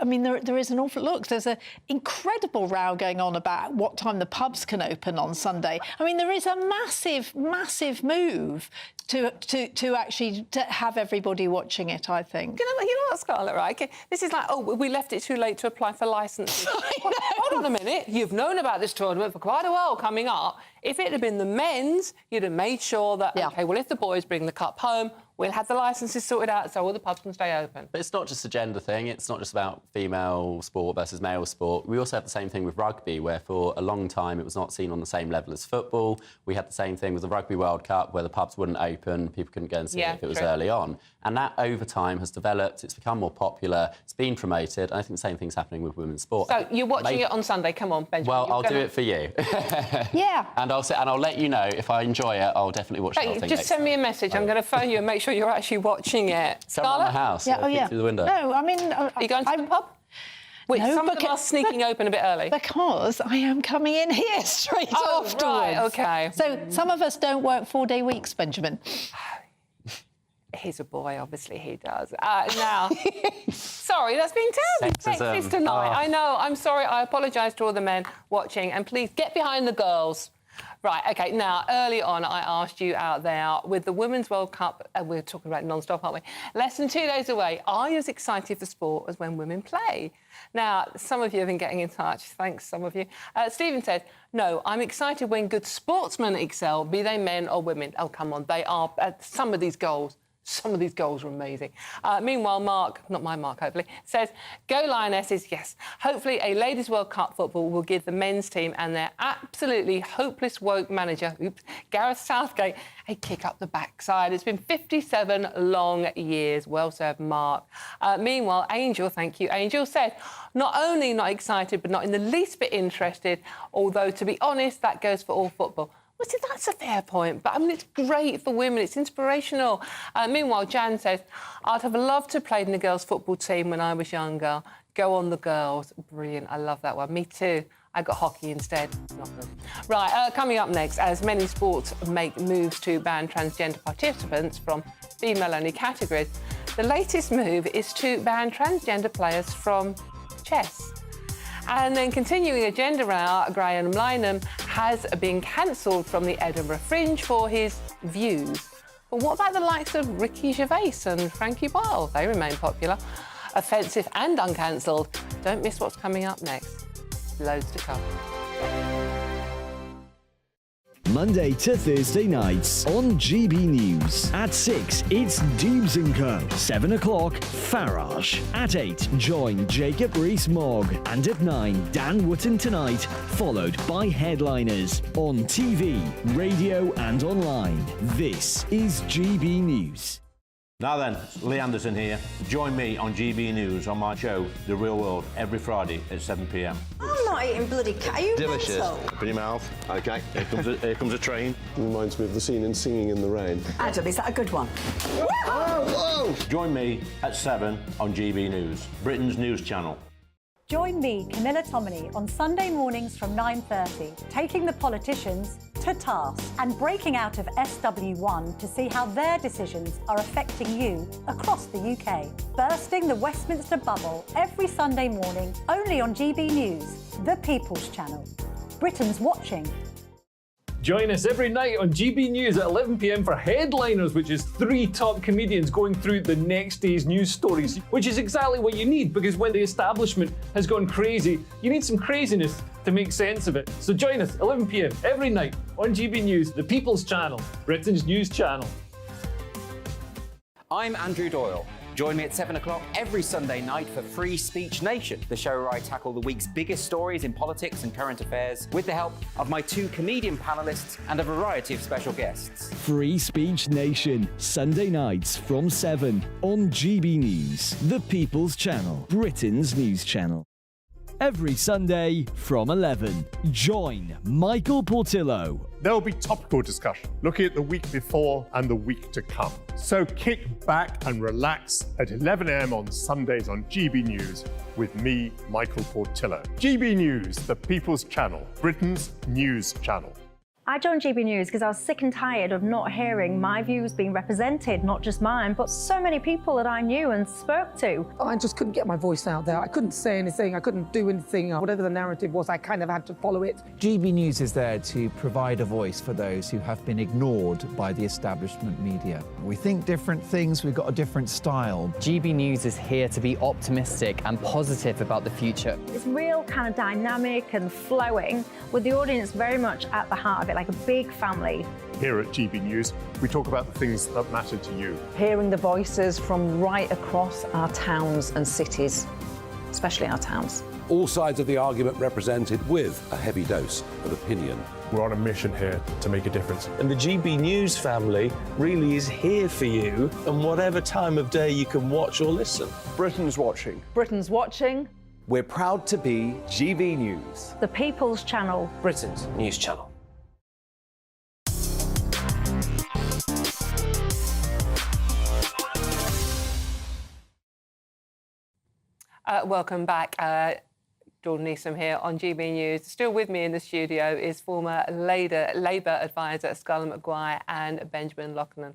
I mean, there is an awful look. There's an incredible row going on about what time the pubs can open on Sunday. I mean, there is a massive move to actually have everybody watching it, I think. You know what, Scarlett, right? This is like, we left it too late to apply for licences. Hold on a minute. You've known about this tournament for quite a while coming up. If it had been the men's, you'd have made sure that, OK, well, if the boys bring the cup home, we'll have the licences sorted out so all the pubs can stay open. But it's not just a gender thing. It's not just about female sport versus male sport. We also have the same thing with rugby, where for a long time it was not seen on the same level as football. We had the same thing with the Rugby World Cup, where the pubs wouldn't open, people couldn't go and see it if it was early on. And that, over time, has developed. It's become more popular. It's been promoted. And I think the same thing's happening with women's sport. So you're watching it on Sunday. Come on, Benjamin. Well, I'll do it for you. Yeah. And I'll let you know if I enjoy it. I'll definitely watch the whole thing. Just send me a message. I'm going to phone you and make sure you're actually watching it. Come around my house. Yeah, Peek through the window. No, I mean... Are you going to the pub? Which some of them are sneaking open a bit early. Because I am coming in here straight afterwards. Right, OK. So some of us don't work 4-day weeks, Benjamin. He's a boy, obviously he does. Now, sorry, that's being terribly sexist tonight. I know, I'm sorry, I apologise to all the men watching, and please get behind the girls. Right, OK, now, early on, I asked you out there, with the Women's World Cup, we're talking about non-stop, aren't we? Less than 2 days away, are you as excited for sport as when women play? Now, some of you have been getting in touch. Thanks, some of you. Stephen said, no, I'm excited when good sportsmen excel, be they men or women. Oh, come on, they are, some of these goals are amazing. Meanwhile, Mark, not my Mark, hopefully, says, go Lionesses, yes. Hopefully a Ladies' World Cup football will give the men's team and their absolutely hopeless woke manager, Gareth Southgate, a kick up the backside. It's been 57 long years. Well served, Mark. Meanwhile, Angel, thank you, Angel, said, not only not excited, but not in the least bit interested, although, to be honest, that goes for all football. Well, see, that's a fair point, but I mean, it's great for women, it's inspirational. Meanwhile, Jan says, I'd have loved to play in the girls' football team when I was younger. Go on the girls. Brilliant, I love that one. Me too. I got hockey instead. Not good. Right, coming up next, as many sports make moves to ban transgender participants from female-only categories, the latest move is to ban transgender players from chess. And then continuing a gender row, Graham Lynham has been cancelled from the Edinburgh Fringe for his views. But what about the likes of Ricky Gervais and Frankie Boyle? They remain popular, offensive and uncancelled. Don't miss what's coming up next. Loads to come. Monday to Thursday nights on GB News. At 6, it's Dubes & Co. 7 o'clock, Farage. At 8, join Jacob Rees-Mogg. And at 9, Dan Wootton Tonight, followed by Headliners. On TV, radio and online. This is GB News. Now then, Lee Anderson here. Join me on GB News on my show, The Real World, every Friday at 7 p.m. I'm not eating bloody cat. Are you Delicious. mental? Open your mouth. OK, here comes a train. Reminds me of the scene in Singing in the Rain. Adam, is that a good one? Whoa! Join me at 7 on GB News, Britain's news channel. Join me, Camilla Tominey, on Sunday mornings from 9:30, taking the politicians to task and breaking out of SW1 to see how their decisions are affecting you across the UK. Bursting the Westminster bubble every Sunday morning, only on GB News, the People's Channel. Britain's watching. Join us every night on GB News at 11 p.m. for Headliners, which is 3 top comedians going through the next day's news stories, which is exactly what you need, because when the establishment has gone crazy, you need some craziness to make sense of it. So join us 11 p.m. every night on GB News, the People's Channel, Britain's news channel. I'm Andrew Doyle. Join me at 7 o'clock every Sunday night for Free Speech Nation, the show where I tackle the week's biggest stories in politics and current affairs with the help of my 2 comedian panellists and a variety of special guests. Free Speech Nation, Sunday nights from 7 on GB News, the People's Channel, Britain's news channel. Every Sunday from 11, join Michael Portillo. There will be topical discussion, looking at the week before and the week to come. So kick back and relax at 11 a.m. on Sundays on GB News with me, Michael Portillo. GB News, the People's Channel, Britain's news channel. I joined GB News because I was sick and tired of not hearing my views being represented, not just mine, but so many people that I knew and spoke to. I just couldn't get my voice out there. I couldn't say anything. I couldn't do anything. Whatever the narrative was, I kind of had to follow it. GB News is there to provide a voice for those who have been ignored by the establishment media. We think different things. We've got a different style. GB News is here to be optimistic and positive about the future. It's real kind of dynamic and flowing, with the audience very much at the heart of it, like a big family. Here at GB News, we talk about the things that matter to you. Hearing the voices from right across our towns and cities, especially our towns. All sides of the argument represented with a heavy dose of opinion. We're on a mission here to make a difference. And the GB News family really is here for you, and whatever time of day you can watch or listen. Britain's watching. Britain's watching. We're proud to be GB News, the People's Channel, Britain's news channel. Welcome back. Jordan Neeson here on GB News. Still with me in the studio is former Labour advisor Scarlett Maguire and Benjamin Loughnane,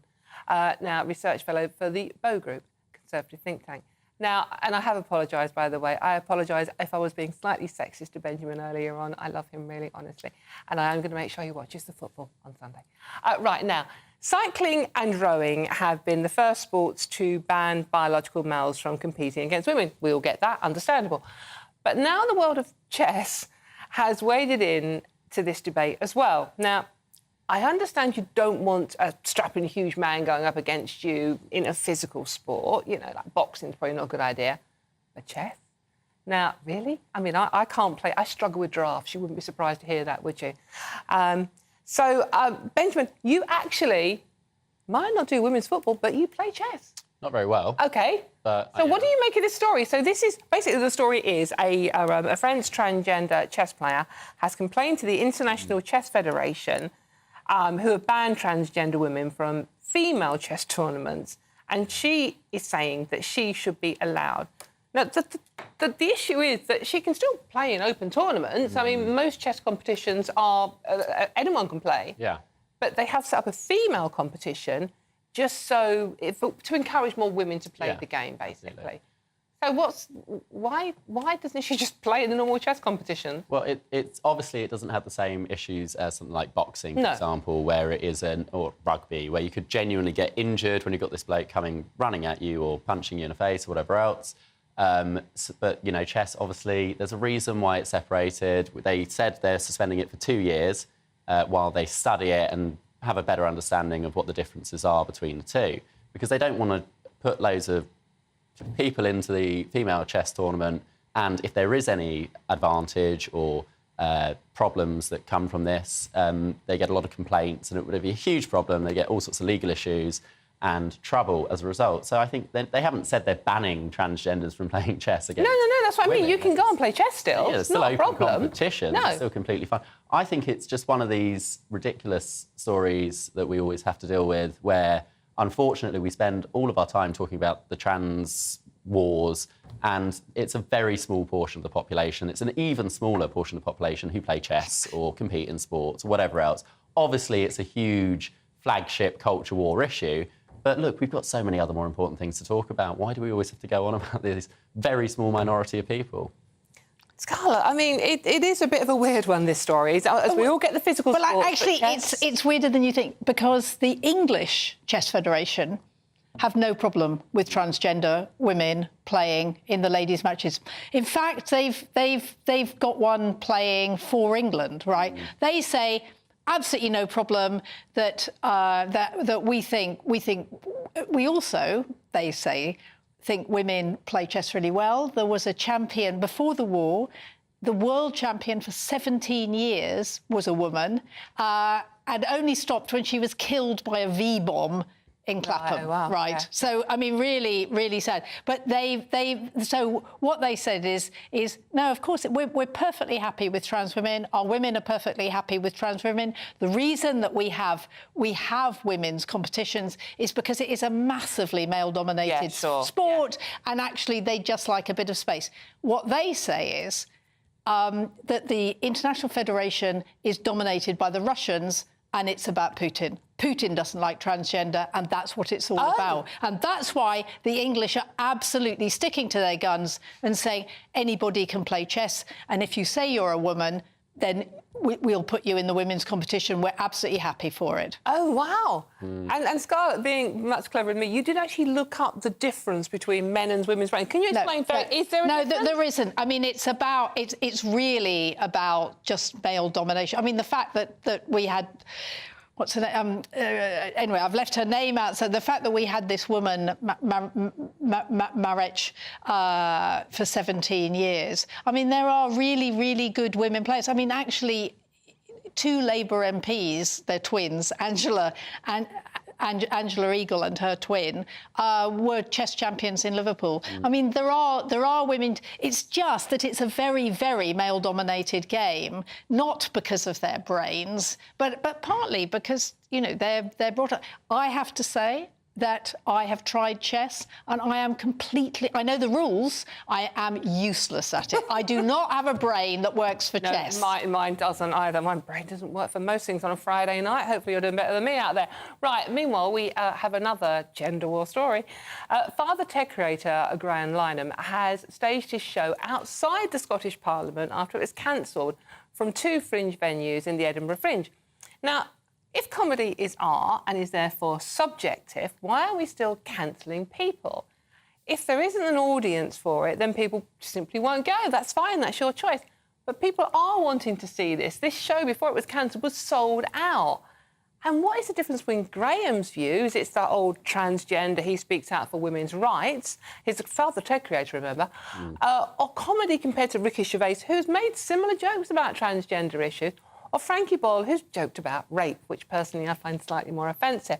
now research fellow for the Bow Group, Conservative think tank. Now, and I have apologised, by the way. I apologise if I was being slightly sexist to Benjamin earlier on. I love him really, honestly. And I am going to make sure he watches the football on Sunday. Right, now, cycling and rowing have been the first sports to ban biological males from competing against women. We all get that, understandable. But now the world of chess has waded in to this debate as well. Now, I understand you don't want a strapping huge man going up against you in a physical sport. You know, like boxing's probably not a good idea. But chess? Now, really? I mean, I can't play. I struggle with drafts. You wouldn't be surprised to hear that, would you? Benjamin, you actually might not do women's football, but you play chess. Not very well. OK. But so what do you make of this story? So this is... Basically, the story is a French transgender chess player has complained to the International Chess Federation, who have banned transgender women from female chess tournaments, and she is saying that she should be allowed. Now, the issue is that she can still play in open tournaments. I mean, most chess competitions are... anyone can play. Yeah. But they have set up a female competition just so... to encourage more women to play the game, basically. So why doesn't she just play in the normal chess competition? Well, it's obviously it doesn't have the same issues as something like boxing, for example, where it is or rugby, where you could genuinely get injured when you've got this bloke running at you or punching you in the face or whatever else. But, you know, chess, obviously, there's a reason why it's separated. They said they're suspending it for 2 years while they study it and have a better understanding of what the differences are between the two, because they don't want to put loads of people into the female chess tournament, and if there is any advantage or problems that come from this, they get a lot of complaints and it would be a huge problem. They get all sorts of legal issues and trouble as a result. So I think they haven't said they're banning transgenders from playing chess again. No, that's what I mean. You can go and play chess still. Yeah, it's still not open a problem. competition. No. It's still completely fine. I think it's just one of these ridiculous stories that we always have to deal with, where unfortunately we spend all of our time talking about the trans wars, and it's a very small portion of the population. It's an even smaller portion of the population who play chess or compete in sports or whatever else. Obviously, it's a huge flagship culture war issue. But look, we've got so many other more important things to talk about. Why do we always have to go on about this very small minority of people? Scarlett, I mean, it is a bit of a weird one, this story. As we all get the physical Well, sports, actually, it's weirder than you think, because the English Chess Federation have no problem with transgender women playing in the ladies' matches. In fact, they've got one playing for England, right? They say absolutely no problem. That we also, they say, think women play chess really well. There was a champion before the war. The world champion for 17 years was a woman, and only stopped when she was killed by a V-bomb in Clapham, right? Yeah. So, I mean, really, really sad. But so what they said is no, of course, we're perfectly happy with trans women. Our women are perfectly happy with trans women. The reason that we have women's competitions is because it is a massively male-dominated sport, and actually they just like a bit of space. What they say is that the International Federation is dominated by the Russians, and it's about Putin. Putin doesn't like transgender, and that's what it's all about. And that's why the English are absolutely sticking to their guns and saying anybody can play chess, and if you say you're a woman, then we'll put you in the women's competition. We're absolutely happy for it. Oh, wow. And Scarlett, being much cleverer than me, you did actually look up the difference between men and women's ranking. Can you explain? Is there a difference? There isn't. I mean, it's really about just male domination. I mean, the fact that we had... What's her name? Anyway, I've left her name out. So the fact that we had this woman, Marech, for 17 years. I mean, there are really, really good women players. I mean, actually, 2 Labour MPs, they're twins, Angela Eagle and her twin, were chess champions in Liverpool. I mean, there are women. It's just that it's a very, very male-dominated game, not because of their brains, but partly because, you know, they're brought up. I have to say, that I have tried chess and I am I know the rules, I am useless at it. I do not have a brain that works for chess. Mine doesn't either. My brain doesn't work for most things on a Friday night. Hopefully you're doing better than me out there. Right, meanwhile, we have another gender war story. Father Ted creator Graham Lynham has staged his show outside the Scottish Parliament after it was cancelled from 2 fringe venues in the Edinburgh Fringe. Now, if comedy is art and is therefore subjective, why are we still cancelling people? If there isn't an audience for it, then people simply won't go. That's fine, that's your choice. But people are wanting to see this. This show, before it was cancelled, was sold out. And what is the difference between Graham's views? It's that old transgender, he speaks out for women's rights. He's a Father Ted creator, remember? Or comedy compared to Ricky Gervais, who's made similar jokes about transgender issues. Or Frankie Boyle, who's joked about rape, which personally I find slightly more offensive.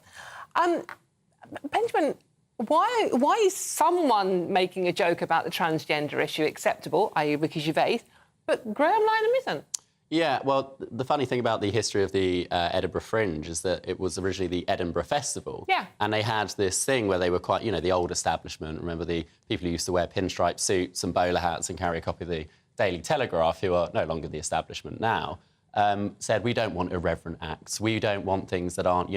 Benjamin, why is someone making a joke about the transgender issue acceptable, i.e. Ricky Gervais, but Graham Lynham isn't? Yeah, well, the funny thing about the history of the Edinburgh Fringe is that it was originally the Edinburgh Festival. Yeah. And they had this thing where they were quite, the old establishment. Remember the people who used to wear pinstripe suits and bowler hats and carry a copy of the Daily Telegraph, who are no longer the establishment now. Said, we don't want irreverent acts. We don't want things that aren't,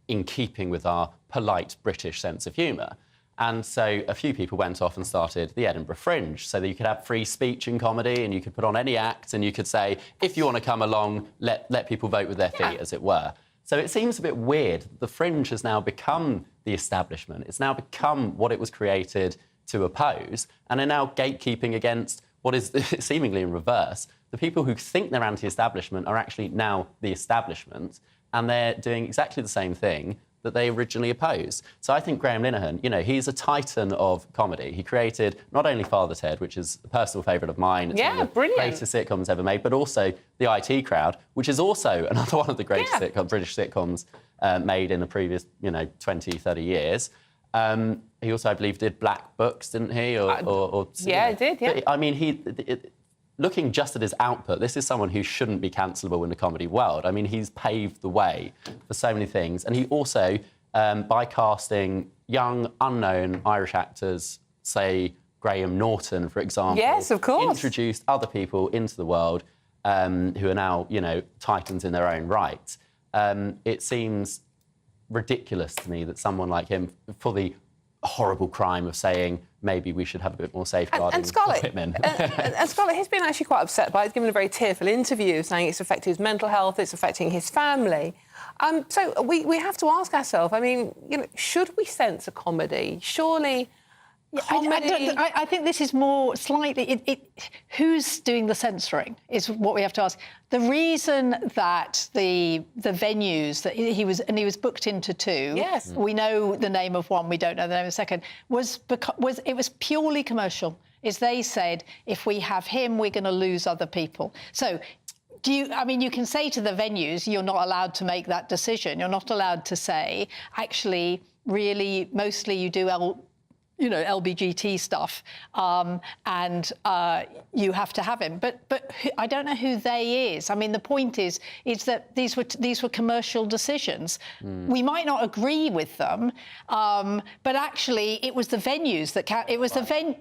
in keeping with our polite British sense of humour. And so a few people went off and started the Edinburgh Fringe so that you could have free speech in comedy and you could put on any act and you could say, if you want to come along, let people vote with their feet, as it were. So it seems a bit weird. The Fringe has now become the establishment. It's now become what it was created to oppose and are now gatekeeping against what is seemingly in reverse. The people who think they're anti-establishment are actually now the establishment, and they're doing exactly the same thing that they originally opposed. So I think Graham Linehan, he's a titan of comedy. He created not only Father Ted, which is a personal favourite of mine, it's one of the greatest sitcoms ever made, but also The IT Crowd, which is also another one of the greatest British sitcoms made in the previous, 20, 30 years. He also, I believe, did Black Books, didn't he? Yeah, he did, yeah. But, I mean, looking just at his output, this is someone who shouldn't be cancelable in the comedy world. I mean, he's paved the way for so many things. And he also, by casting young, unknown Irish actors, say Graham Norton, for example... Yes, of course. ...introduced other people into the world who are now, titans in their own right. It seems ridiculous to me that someone like him, for the horrible crime of saying maybe we should have a bit more safeguarding and Scarlett, women. and Scarlett, he's been actually quite upset by it. He's given a very tearful interview saying it's affecting his mental health, it's affecting his family. So we have to ask ourselves, I mean, should we censor comedy? Surely... I think this is more slightly... who's doing the censoring is what we have to ask. The reason that the venues that he was booked into 2... Yes. We know the name of one, we don't know the name of the second, was purely commercial. They said, if we have him, we're going to lose other people. So... you can say to the venues, you're not allowed to make that decision. You're not allowed to say, actually, really, mostly you do LBGT stuff, and you have to have him. But I don't know who they is. I mean, the point is that these were commercial decisions. We might not agree with them, but actually it was the venues that it was the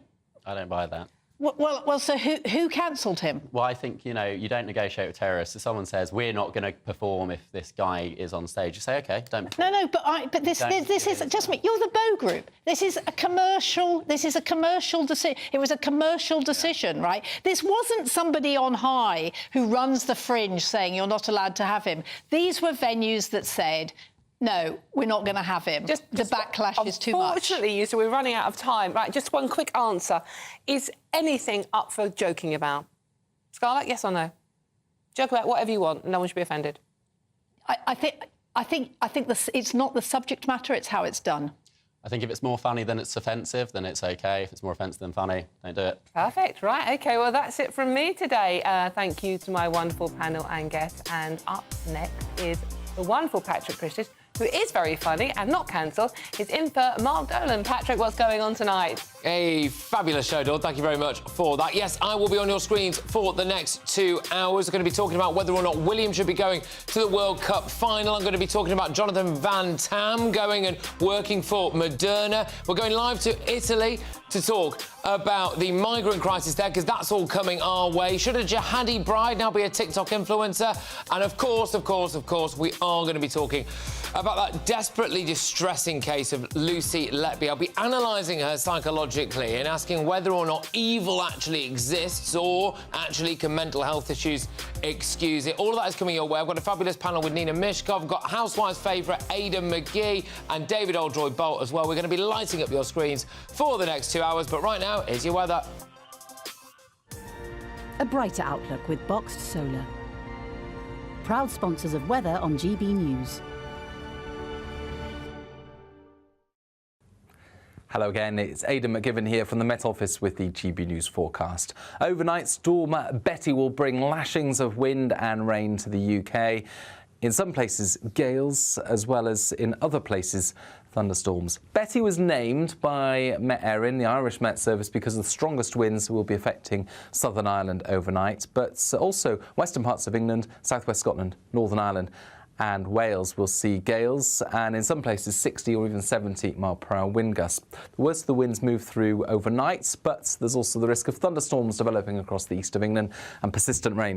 I don't buy that. Well, so who cancelled him? Well, I think, you don't negotiate with terrorists. If someone says, we're not going to perform if this guy is on stage, you say, OK, don't perform. No, but this is... Just me, you're the Bow Group. This is a commercial decision. It was a commercial decision, right? This wasn't somebody on high who runs the Fringe saying you're not allowed to have him. These were venues that said... No, we're not going to have him. The backlash is too much. Unfortunately, so we're running out of time. Right, just one quick answer. Is anything up for joking about? Scarlett, yes or no? Joke about whatever you want. No one should be offended. I think it's not the subject matter, it's how it's done. I think if it's more funny than it's offensive, then it's OK. If it's more offensive than funny, don't do it. Perfect. Right, OK, well, that's it from me today. Thank you to my wonderful panel and guests. And up next is the wonderful Patrick Christys, who is very funny and not cancelled. He's in for Mark Dolan. Patrick, what's going on tonight? A fabulous show, Dawn. Thank you very much for that. Yes, I will be on your screens for the next 2 hours. We're going to be talking about whether or not William should be going to the World Cup final. I'm going to be talking about Jonathan Van Tam going and working for Moderna. We're going live to Italy to talk about the migrant crisis there, because that's all coming our way. Should a jihadi bride now be a TikTok influencer? And of course, we are going to be talking about that desperately distressing case of Lucy Letby. I'll be analysing her psychologically and asking whether or not evil actually exists, or actually can mental health issues excuse it. All of that is coming your way. I've got a fabulous panel with Nina Mishkov. I've got Housewives favourite Ada McGee and David Oldroyd-Bolt as well. We're going to be lighting up your screens for the next 2 hours, but right now, here's your weather. A brighter outlook with Boxed Solar. Proud sponsors of weather on GB News. Hello again, it's Aidan McGivern here from the Met Office with the GB News forecast. Overnight, storm Betty will bring lashings of wind and rain to the UK. In some places, gales, as well as in other places, thunderstorms. Betty was named by Met Erin, the Irish Met Service, because the strongest winds will be affecting Southern Ireland overnight, but also western parts of England, southwest Scotland, Northern Ireland and Wales will see gales, and in some places 60 or even 70 mile/hour wind gusts. The worst of the winds move through overnight, but there's also the risk of thunderstorms developing across the east of England and persistent rain.